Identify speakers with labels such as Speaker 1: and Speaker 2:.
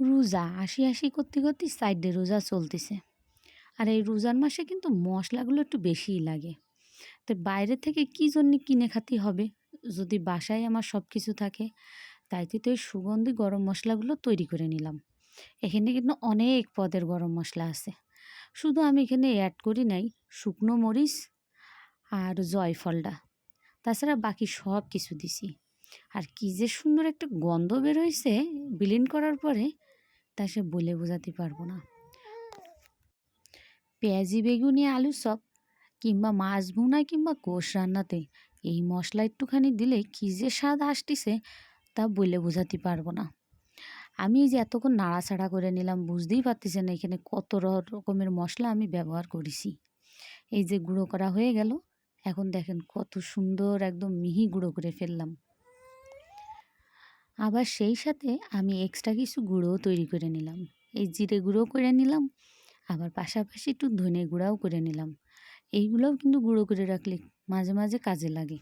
Speaker 1: রোজা আশি, আশি করতে, করতে সাইডে রোজা চলতেছে। আর এই রোজার মাসে কিন্তু মশলাগুলো একটু বেশিই লাগে। তো বাইরে থেকে কী জন্যে কিনে খাতে হবে? যদি বাসায় আমার সব কিছু থাকে। তাইতে তো এই সুগন্ধি গরম মশলাগুলো তৈরি করে নিলাম। এখানে কিন্তু অনেক পদের গরম মশলা আছে। শুধু আমি এখানে অ্যাড করি নাই শুকনো মরিচ আর জয়ফলটা। তাছাড়া বাকি সব কিছু দিছি। আর কী যে সুন্দর একটা গন্ধ বের হইছে ব্লেন্ড করার পরে, তা সে বলে বোঝাতে পারবো না। পেঁয়াজি বেগুনি আলুর চপ কিংবা মাছ ভুনা কিংবা গোশ রান্নাতে এই মশলা একটুখানি দিলে কী যে স্বাদ আসতিছে তা বলে বোঝাতে পারবো না। আমি এই যে এতক্ষণ নাড়াচাড়া করে নিলাম, বুঝতেই পারতেছেন এখানে কত রকমের মশলা আমি ব্যবহার করেছি। এই যে গুঁড়ো করা হয়ে গেল, এখন দেখেন কত সুন্দর একদম মিহি গুঁড়ো করে ফেললাম। আবার সেই সাথে আমি এক্সট্রা কিছু গুঁড়োও তৈরি করে নিলাম। এই জিরে গুঁড়ো করে নিলাম, আবার পাশাপাশি একটু ধনে গুঁড়াও করে নিলাম। এইগুলোও কিন্তু গুঁড়ো করে রাখলে মাঝে মাঝে কাজে লাগে।